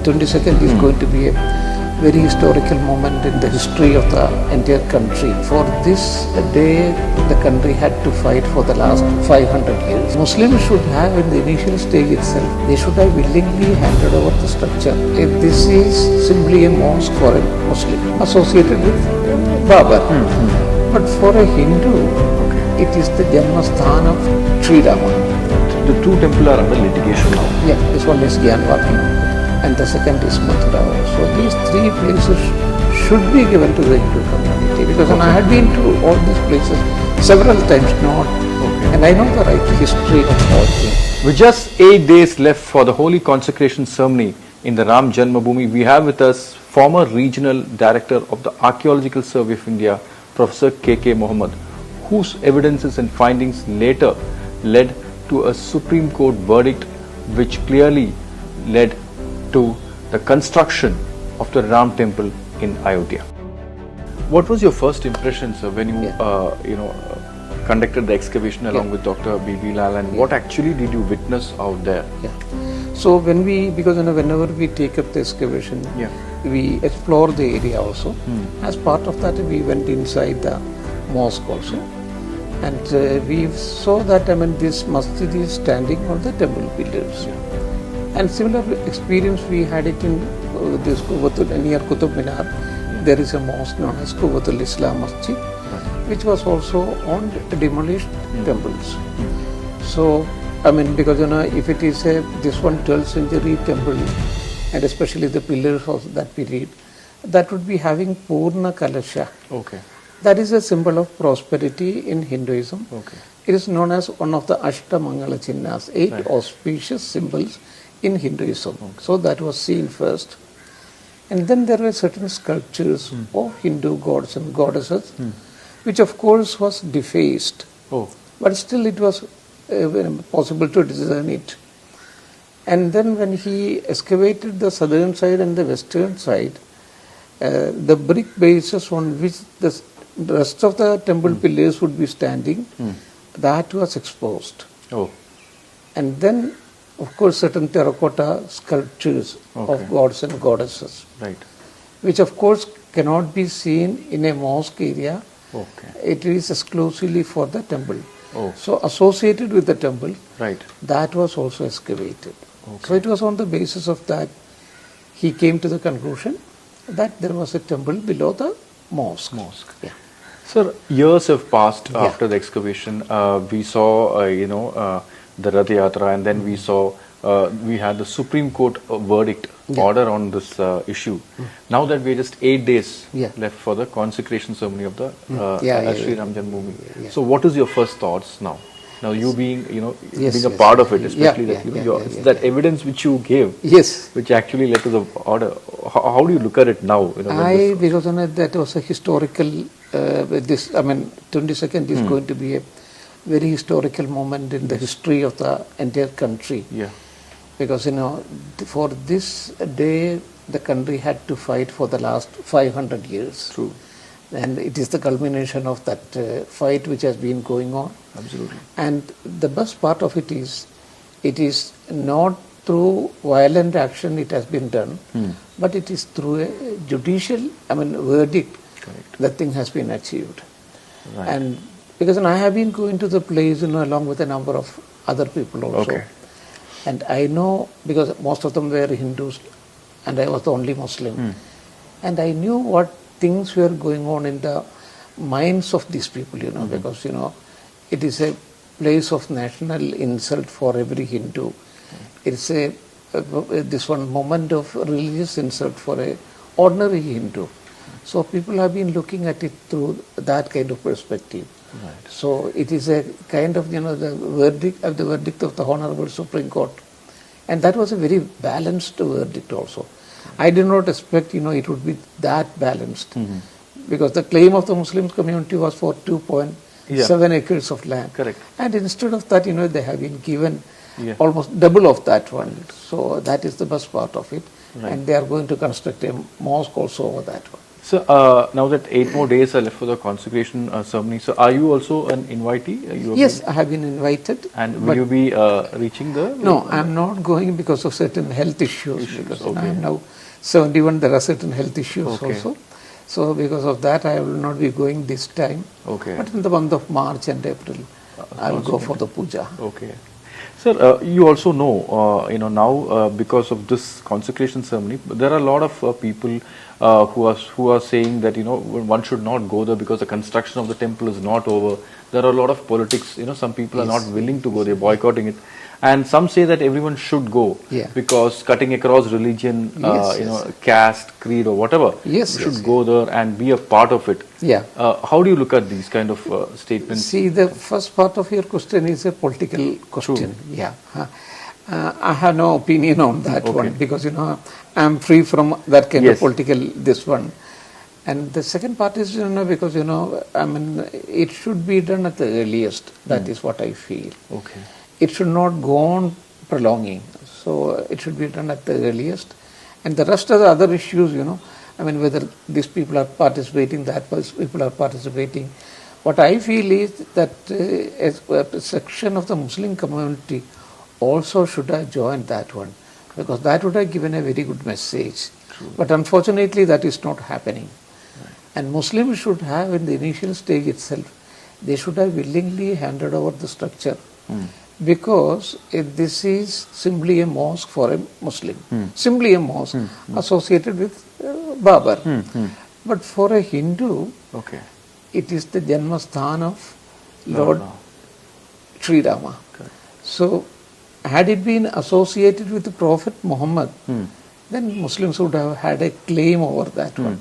22nd is going to be a very historical moment in the history of the entire country. For this day, the country had to fight for the last 500 years. Muslims should have, in the initial stage itself, they should have willingly handed over the structure. If this is simply a mosque for a Muslim associated with Babar, but for a Hindu, it is the Janmasthana of Sri Rama. The two temples are under litigation now. Yeah, this one is Gyanvapi and the second is Mathura. So these three places should be given to the Hindu community, because I had been to all these places several times, and I know the right history of all things. With just 8 days left for the holy consecration ceremony in the Ram Janmabhoomi, we have with us former regional director of the Archaeological Survey of India, Professor KK Muhammed, whose evidences and findings later led to a Supreme Court verdict which clearly led to the construction of the Ram temple in Ayodhya. What was your first impression, sir, when you conducted the excavation along with Dr. B.B. Lal, and what actually did you witness out there? So because whenever we take up the excavation, we explore the area also. As part of that, we went inside the mosque also. And we saw that this masjid is standing on the temple pillars. And similar experience we had it in this near Qutub Minar. There is a mosque known as Quwwatul Islam Masjid, which was also on demolished temples. So, because if it is this one 12th century temple, and especially the pillars of that period, that would be having Purna Kalasha. That is a symbol of prosperity in Hinduism. It is known as one of the Ashtamangala Chinnas, 8 auspicious symbols in Hinduism. So that was seen first. And then there were certain sculptures of Hindu gods and goddesses, which of course was defaced. But still it was possible to discern it. And then when he excavated the southern side and the western side, the brick bases on which the rest of the temple pillars would be standing, that was exposed. And then, of course, certain terracotta sculptures of gods and goddesses, which of course cannot be seen in a mosque area. It is exclusively for the temple. So associated with the temple, that was also excavated. So it was on the basis of that he came to the conclusion that there was a temple below the mosque. Sir, years have passed after the excavation. We saw, the Rath Yatra, and then we had the Supreme Court verdict order on this issue. Now that we're just 8 days left for the consecration ceremony of the Sri Ram Janmabhoomi. So what is your first thoughts now? Now you being, being a part of it, especially that evidence which you gave, which actually led to the order. How do you look at it now? Because that was a historical, 22nd is going to be a very historical moment in the history of the entire country. Because, for this day, the country had to fight for the last 500 years. And it is the culmination of that fight which has been going on. And the best part of it is not through violent action it has been done, but it is through a judicial, verdict, that thing has been achieved. And because I have been going to the place, along with a number of other people also. And I know, because most of them were Hindus, and I was the only Muslim. And I knew what things were going on in the minds of these people, because, it is a place of national insult for every Hindu. It's this one moment of religious insult for a ordinary Hindu. So people have been looking at it through that kind of perspective. So it is a kind of, the verdict of the Honorable Supreme Court. And that was a very balanced verdict also. I did not expect, it would be that balanced. Because the claim of the Muslim community was for 2.7 acres of land. And instead of that, they have been given almost double of that one. So that is the best part of it. And they are going to construct a mosque also over that one. So now that 8 more days are left for the consecration ceremony, so are you also an invitee? Yes, I have been invited. And will you be reaching the? No, I am not going because of certain health issues. Because okay. I am now 71, there are certain health issues Okay. also. So because of that, I will not be going this time. Okay. But in the month of March and April, I will go for the puja. Okay. Sir, you also know, now because of this consecration ceremony, there are a lot of people who are saying that one should not go there because the construction of the temple is not over. There are a lot of politics. Some people are not willing to go; they're boycotting it, and some say that everyone should go because cutting across religion, caste, creed, or whatever, should go there and be a part of it. Yeah. How do you look at these kind of statements? See, the first part of your question is a political question. True. Yeah. I have no opinion on that one because, I am free from that kind of political, this one. And the second part is, because, it should be done at the earliest. That is what I feel. Okay. It should not go on prolonging. So it should be done at the earliest. And the rest of the other issues, whether these people are participating, that people are participating. What I feel is that a section of the Muslim community also should have joined that one, because that would have given a very good message. True. But unfortunately, that is not happening. Right. And Muslims should have, in the initial stage itself, they should have willingly handed over the structure, because this is simply a mosque for a Muslim, simply a mosque associated with Babar. But for a Hindu, it is the Janmasthan of Lord Sri Rama. So, had it been associated with the Prophet Muhammad, then Muslims would have had a claim over that one.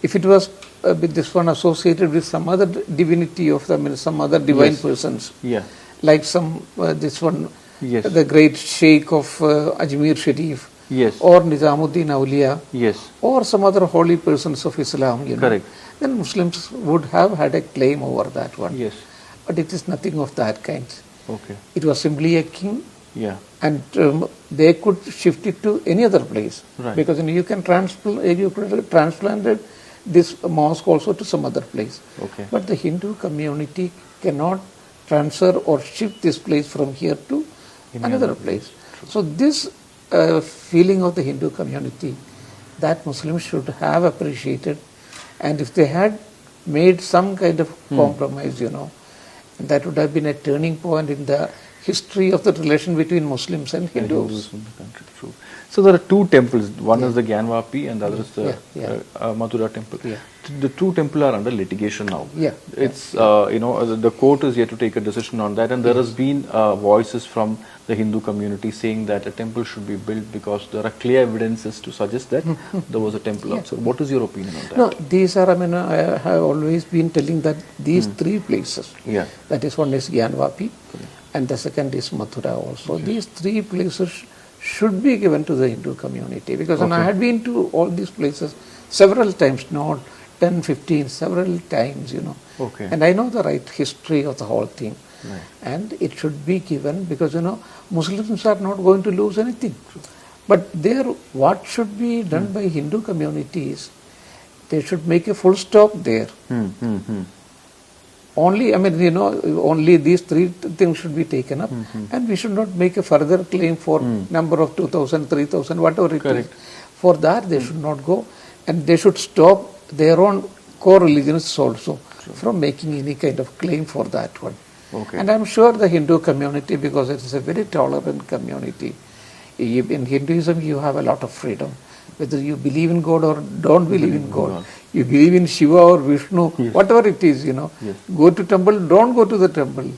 If it was with this one associated with some other divinity of them, some other divine persons, like some this one, the great Sheikh of Ajmer Sharif, or Nizamuddin Awliya, or some other holy persons of Islam, then Muslims would have had a claim over that one. But it is nothing of that kind. It was simply a king, and they could shift it to any other place, because you can transplant this mosque also to some other place. But the Hindu community cannot transfer or shift this place from here to another place. So this feeling of the Hindu community, that Muslims should have appreciated, and if they had made some kind of compromise, that would have been a turning point in the history of the relation between Muslims and Hindus. True. So there are two temples. One is the Gyanvapi and the other is the Mathura temple. The two temples are under litigation now. It's the court is yet to take a decision on that, and there has been voices from the Hindu community saying that a temple should be built because there are clear evidences to suggest that there was a temple outside. What is your opinion on that? No, these are, I have always been telling that these three places, that is, one is Gyanvapi, and the second is Mathura also. These three places should be given to the Hindu community, because I had been to all these places several times, not 10, 15, several times, and I know the right history of the whole thing. And it should be given, because Muslims are not going to lose anything. But there, what should be done by Hindu communities, they should make a full stop there. Only, only these three things should be taken up, and we should not make a further claim for number of 2,000, 3,000, whatever it is. For that, they should not go, and they should stop their own core religions also from making any kind of claim for that one. And I'm sure the Hindu community, because it is a very tolerant community, in Hinduism you have a lot of freedom. Whether you believe in God or don't believe in God, you believe in Shiva or Vishnu, whatever it is, go to temple, don't go to the temple.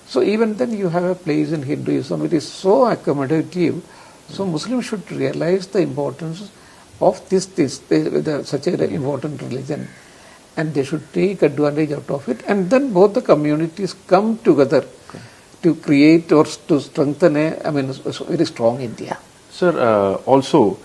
So even then you have a place in Hinduism. It is so accommodative. So Muslims should realize the importance of such an important religion, and they should take advantage out of it, and then both the communities come together to create or to strengthen a very strong India. Sir, also,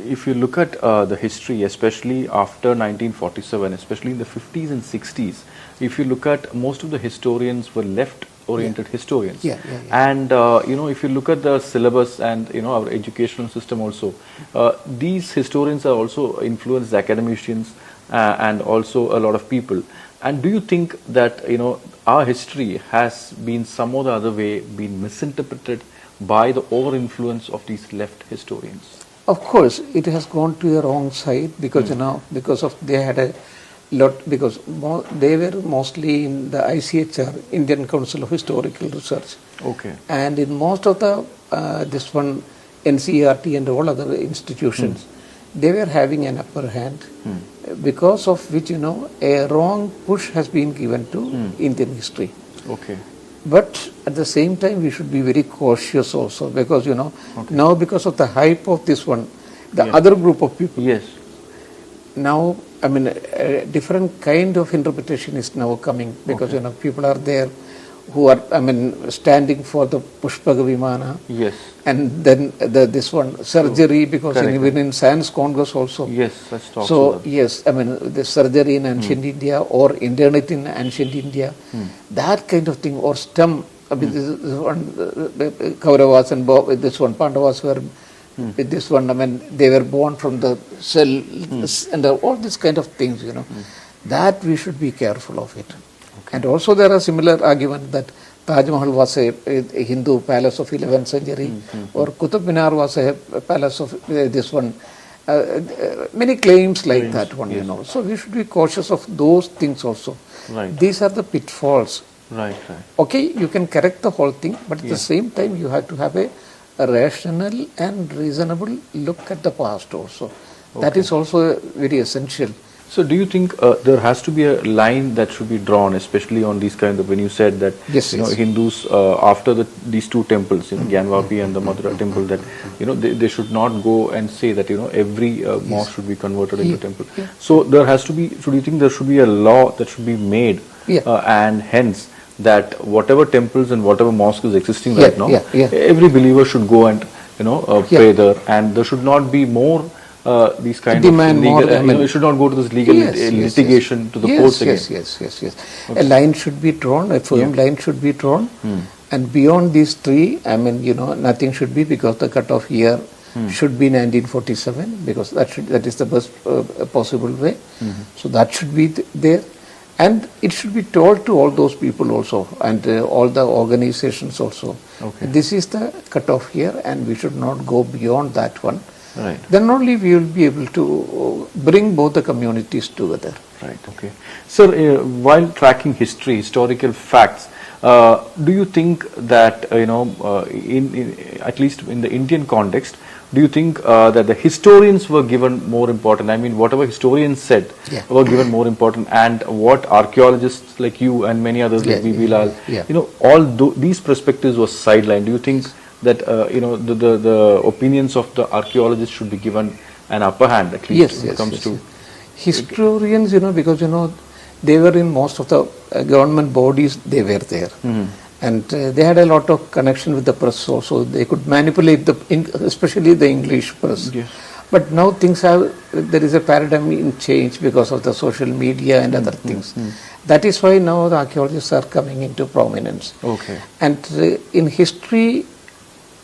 if you look at the history, especially after 1947, especially in the 50s and 60s, if you look at, most of the historians were left oriented historians. Yeah. And if you look at the syllabus and our educational system also, these historians are also influenced academicians and also a lot of people. And do you think that our history has been some or the other way been misinterpreted by the over influence of these left historians? Of course, it has gone to a wrong side because because of they had a lot, because they were mostly in the ICHR, Indian Council of Historical Research. Okay. And in most of the this one NCERT and all other institutions, they were having an upper hand, because of which a wrong push has been given to Indian history. Okay. But at the same time, we should be very cautious also, because now because of the hype of this one, the other group of people. Yes. Now, I mean, a different kind of interpretation is now coming, because people are there who are, standing for the Pushpaga Vimana. Yes. And then this one surgery, because even in Science Congress also. Yes, let's talk. So yes, the surgery in ancient India or internet in ancient India, that kind of thing, or stem. This one, Kauravas and this one Pandavas were. With this one, they were born from the cell, and all these kind of things. That we should be careful of it. Okay. And also there are similar argument that Taj Mahal was a Hindu palace of 11th century, or Qutub Minar was a palace of this one. Many claims like that one, So we should be cautious of those things also. Right. These are the pitfalls. Right. Okay, you can correct the whole thing, but at the same time you have to have a rational and reasonable look at the past also. Okay. That is also very essential. So do you think there has to be a line that should be drawn, especially on these kind of, when you said that Hindus after these two temples, Gyanvapi and the Mathura temple, that they should not go and say that every mosque should be converted into temple. Yeah. So there has to be. So do you think there should be a law that should be made, and hence that whatever temples and whatever mosque is existing right now, every believer should go and pray there, and there should not be more these kind demand of legal, more, it should not go to this legal litigation to the courts again. Yes. Okay. A line should be drawn, a firm line should be drawn, and beyond these three, nothing should be, because the cutoff year should be 1947, because that is the best possible way. So that should be there. And it should be told to all those people also, and all the organizations also. Okay. This is the cutoff here, and we should not go beyond that one. Right. Then only we will be able to bring both the communities together. Right. Okay. Sir, while tracking history, historical facts, do you think that in at least in the Indian context, do you think that the historians were given more important? I mean, whatever historians said were given more important, and what archaeologists like you and many others like B.B. Lal, all these perspectives were sidelined. Do you think that the opinions of the archaeologists should be given an upper hand, at least when it comes to historians? Because they were in most of the government bodies. They were there. And they had a lot of connection with the press also. They could manipulate especially the English press. Yes. But now there is a paradigm in change because of the social media and other things. That is why now the archaeologists are coming into prominence. Okay. And in history,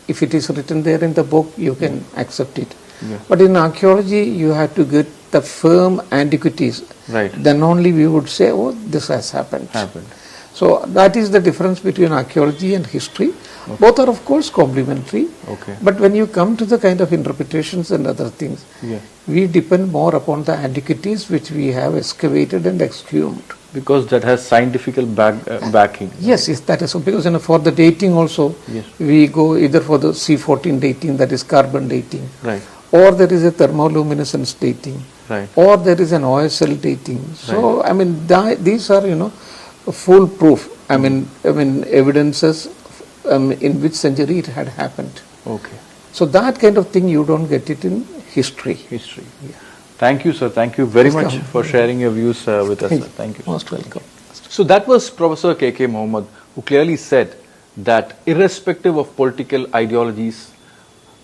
if it is written there in the book, you can accept it. Yeah. But in archaeology, you have to get the firm antiquities. Right. Then only we would say, oh, this has happened. So that is the difference between archaeology and history. Okay. Both are of course complementary. Okay. But when you come to the kind of interpretations and other things, we depend more upon the antiquities which we have excavated and exhumed. Because that has scientific backing. Yes, that is so. Because for the dating also, we go either for the C14 dating, that is carbon dating, right, or there is a thermoluminescence dating, right, or there is an OSL dating. So right. These are foolproof. Evidences in which century it had happened. Okay. So that kind of thing you don't get it in history. Yeah. Thank you, sir. Thank you very much for sharing your views with us. Thank you. Most welcome. So that was Professor KK Muhammed, who clearly said that irrespective of political ideologies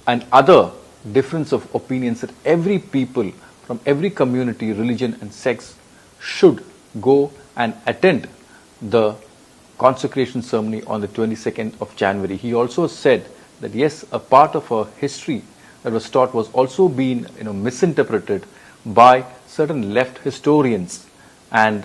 and other difference of opinions, that every people from every community, religion and sex should go and attend the consecration ceremony on the 22nd of January. He also said that yes, a part of our history that was taught was also being misinterpreted by certain left historians, and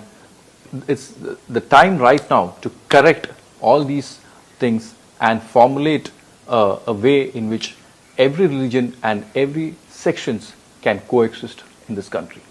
it's the time right now to correct all these things and formulate a way in which every religion and every sections can coexist in this country.